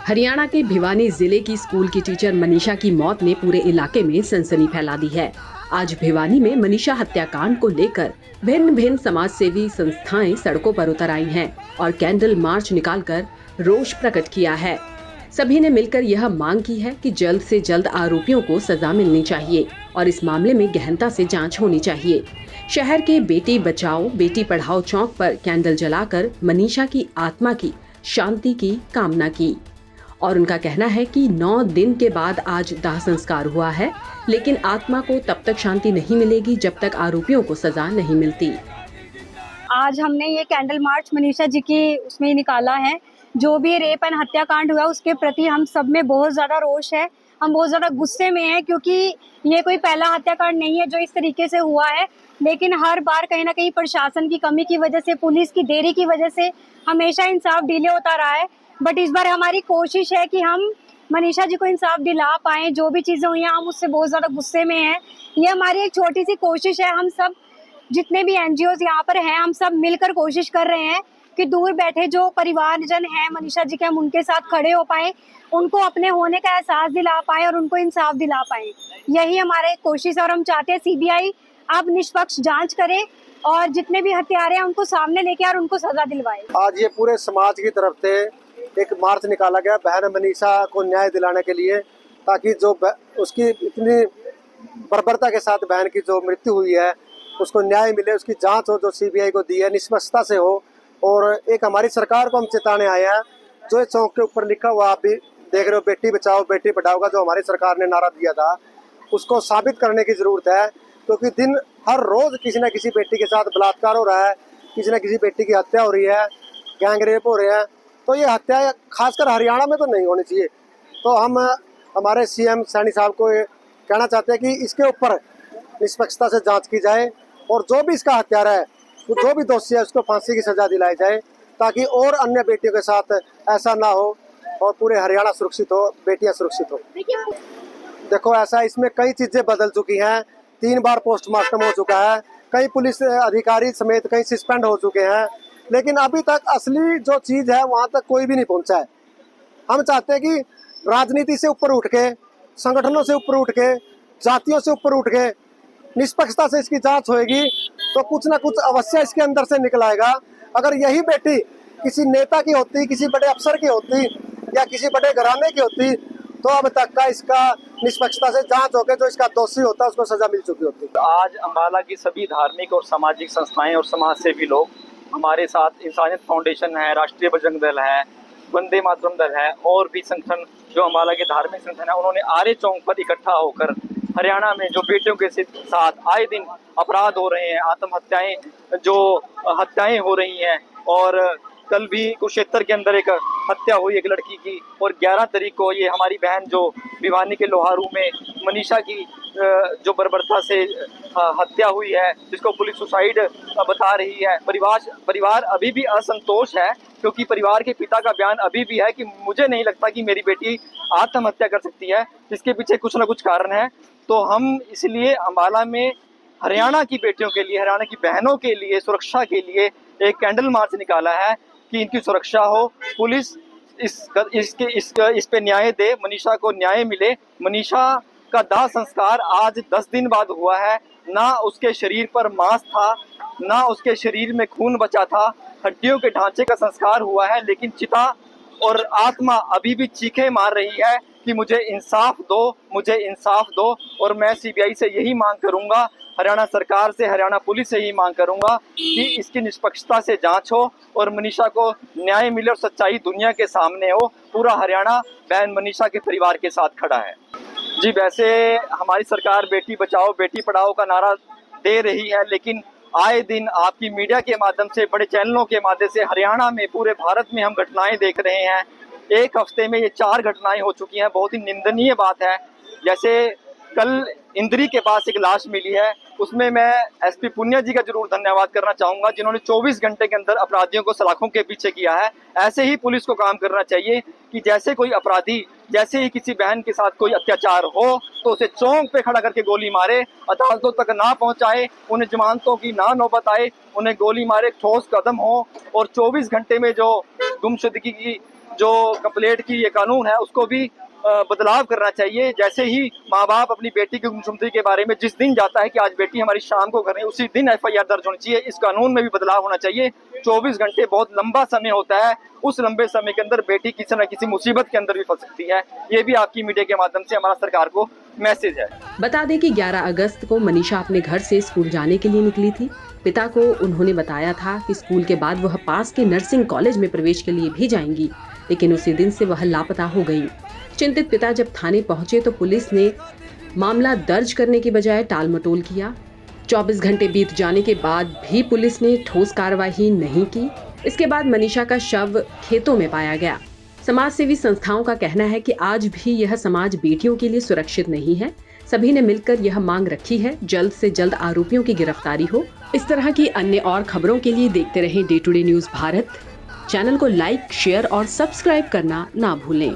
हरियाणा के भिवानी जिले की स्कूल की टीचर मनीषा की मौत ने पूरे इलाके में सनसनी फैला दी है। आज भिवानी में मनीषा हत्याकांड को लेकर भिन्न भिन्न समाज सेवी संस्थाएं सड़कों पर उतर आई हैं और कैंडल मार्च निकालकर रोष प्रकट किया है। सभी ने मिलकर यह मांग की है कि जल्द से जल्द आरोपियों को सजा मिलनी चाहिए और इस मामले में गहनता से जांच होनी चाहिए। शहर के बेटी बचाओ बेटी पढ़ाओ चौक पर कैंडल जलाकर मनीषा की आत्मा की शांति की कामना की और उनका कहना है कि 9 दिन के बाद आज दाह संस्कार हुआ है, लेकिन आत्मा को तब तक शांति नहीं मिलेगी जब तक आरोपियों को सजा नहीं मिलती। आज हमने ये कैंडल मार्च मनीषा जी की उसमें निकाला है। जो भी रेप एंड हत्याकांड हुआ उसके प्रति हम सब में बहुत ज़्यादा रोष है। हम बहुत ज़्यादा गुस्से में हैं क्योंकि ये कोई पहला हत्याकांड नहीं है जो इस तरीके से हुआ है, लेकिन हर बार कहीं ना कहीं प्रशासन की कमी की वजह से, पुलिस की देरी की वजह से हमेशा इंसाफ डिले होता रहा है। बट इस बार हमारी कोशिश है कि हम मनीषा जी को इंसाफ दिला पाएँ। जो भी चीज़ें हुई हैं हम उससे बहुत ज़्यादा गुस्से में हैं। ये हमारी एक छोटी सी कोशिश है। हम सब जितने भी एनजीओज यहाँ पर हैं, हम सब मिलकर कोशिश कर रहे हैं कि दूर बैठे जो परिवारजन हैं मनीषा जी के, हम उनके साथ खड़े हो पाए, उनको अपने होने का एहसास दिला पाए और उनको इंसाफ दिला पाए। यही हमारे कोशिश है और हम चाहते हैं सीबीआई अब निष्पक्ष जांच करे और जितने भी हत्यारे हैं उनको सामने लेके और उनको सजा दिलवाए। आज ये पूरे समाज की तरफ से एक मार्च निकाला गया बहन मनीषा को न्याय दिलाने के लिए, ताकि जो उसकी इतनी बर्बरता के साथ बहन की जो मृत्यु हुई है उसको न्याय मिले, उसकी जांच हो जो सीबीआई को दी है निष्पक्षता से हो। और एक हमारी सरकार को हम चेताने आए हैं, जो इस चौक के ऊपर लिखा हुआ आप भी देख रहे हो, बेटी बचाओ बेटी पढ़ाओ का जो हमारी सरकार ने नारा दिया था, उसको साबित करने की ज़रूरत है। क्योंकि दिन हर रोज़ किसी न किसी बेटी के साथ बलात्कार हो रहा है, किसी न किसी बेटी की हत्या हो रही है, गैंग रेप हो रहे हैं। तो ये हत्या खासकर हरियाणा में तो नहीं होनी चाहिए। तो हम हमारे सीएम सैनी साहब को कहना चाहते हैं कि इसके ऊपर निष्पक्षता से जांच की जाए और जो भी इसका हत्यारा है, जो भी दोषी है, उसको फांसी की सजा दिलाई जाए, ताकि और अन्य बेटियों के साथ ऐसा ना हो और पूरे हरियाणा सुरक्षित हो, बेटियां सुरक्षित हो। देखो ऐसा इसमें कई चीज़ें बदल चुकी हैं। 3 बार पोस्टमार्टम हो चुका है, कई पुलिस अधिकारी समेत कई सस्पेंड हो चुके हैं, लेकिन अभी तक असली जो चीज़ है वहाँ तक कोई भी नहीं पहुँचा है। हम चाहते हैं कि राजनीति से ऊपर उठ के, संगठनों से ऊपर उठ के, जातियों से ऊपर उठ के निष्पक्षता से इसकी जांच होएगी तो कुछ ना कुछ अवश्य इसके अंदर से निकल आएगा। अगर यही बेटी किसी नेता की होती, किसी बड़े अफसर की होती या किसी बड़े घराने की होती तो अब तक का इसका निष्पक्षता से जांच होकर जो इसका दोषी होता उसको सजा मिल चुकी होती। आज अम्बाला की सभी धार्मिक और सामाजिक संस्थाएं और समाज सेवी लोग हमारे साथ, इंसानियत फाउंडेशन है, राष्ट्रीय बजरंग दल है, वंदे मातरम दल है और भी संगठन जो अम्बाला के धार्मिक संगठन है, उन्होंने आर्य चौक पर इकट्ठा होकर हरियाणा में जो बेटियों के साथ आए दिन अपराध हो रहे हैं, आत्महत्याएं जो हत्याएं हो रही हैं, और कल भी कुरुक्षेत्र के अंदर एक हत्या हुई एक लड़की की, और 11 तारीख को ये हमारी बहन जो भिवानी के लोहारू में मनीषा की जो बर्बरता से हत्या हुई है, जिसको पुलिस सुसाइड बता रही है। परिवार अभी भी असंतोष है क्योंकि परिवार के पिता का बयान अभी भी है कि मुझे नहीं लगता कि मेरी बेटी आत्महत्या कर सकती है, इसके पीछे कुछ ना कुछ कारण है। तो हम इसलिए अम्बाला में हरियाणा की बेटियों के लिए, हरियाणा की बहनों के लिए, सुरक्षा के लिए एक कैंडल मार्च निकाला है कि इनकी सुरक्षा हो, पुलिस इस पे न्याय दे, मनीषा को न्याय मिले। मनीषा का दाह संस्कार आज 10 दिन बाद हुआ है। ना उसके शरीर पर मांस था, ना उसके शरीर में खून बचा था, हड्डियों के ढांचे का संस्कार हुआ है, लेकिन चिता और आत्मा अभी भी चीखें मार रही है कि मुझे इंसाफ दो, मुझे इंसाफ दो। और मैं सीबीआई से यही मांग करूंगा, हरियाणा सरकार से, हरियाणा पुलिस से यही मांग करूंगा कि इसकी निष्पक्षता से जांच हो और मनीषा को न्याय मिले और सच्चाई दुनिया के सामने हो। पूरा हरियाणा बहन मनीषा के परिवार के साथ खड़ा है। जी, वैसे हमारी सरकार बेटी बचाओ बेटी पढ़ाओ का नारा दे रही है, लेकिन आए दिन आपकी मीडिया के माध्यम से, बड़े चैनलों के माध्यम से हरियाणा में, पूरे भारत में हम घटनाएं देख रहे हैं। एक हफ्ते में ये 4 घटनाएं हो चुकी हैं। बहुत ही निंदनीय बात है। जैसे कल इंद्री के पास एक लाश मिली है, उसमें मैं एसपी पुनिया जी का जरूर धन्यवाद करना चाहूँगा, जिन्होंने 24 घंटे के अंदर अपराधियों को सलाखों के पीछे किया है। ऐसे ही पुलिस को काम करना चाहिए कि जैसे कोई अपराधी, जैसे ही किसी बहन के साथ कोई अत्याचार हो तो उसे चौक पे खड़ा करके गोली मारे, अदालतों तक ना पहुंचाए, उन्हें जमानतों की ना नौबत आए, उन्हें गोली मारे, ठोस कदम हो। और 24 घंटे में जो गुमशुदगी की जो कंप्लेंट की ये कानून है उसको भी बदलाव करना चाहिए। जैसे ही माँ बाप अपनी बेटी की गुमशुदगी के बारे में जिस दिन जाता है कि आज बेटी हमारी शाम को घर नहीं, उसी दिन FIR दर्ज होनी चाहिए। इस कानून में भी बदलाव होना चाहिए। 24 घंटे बहुत लंबा समय होता है, उस लंबे समय के अंदर बेटी किसी न किसी मुसीबत के अंदर भी फंस सकती है। ये भी आपकी मीडिया के माध्यम से हमारा सरकार को मैसेज है। बता दें कि 11 अगस्त को मनीषा अपने घर से स्कूल जाने के लिए निकली थी। पिता को उन्होंने बताया था कि स्कूल के बाद वह पास के नर्सिंग कॉलेज में प्रवेश के लिए भी जाएंगी, लेकिन उसी दिन से वह लापता हो गई। चिंतित पिता जब थाने पहुंचे तो पुलिस ने मामला दर्ज करने की बजाय टालमटोल किया। 24 घंटे बीत जाने के बाद भी पुलिस ने ठोस कार्रवाई नहीं की। इसके बाद मनीषा का शव खेतों में पाया गया। समाज सेवी संस्थाओं का कहना है कि आज भी यह समाज बेटियों के लिए सुरक्षित नहीं है। सभी ने मिलकर यह मांग रखी है, जल्द से जल्द आरोपियों की गिरफ्तारी हो। इस तरह की अन्य और खबरों के लिए देखते रहें day to day news Bharat. Channel को लाइक, शेयर और सब्सक्राइब करना ना भूलें।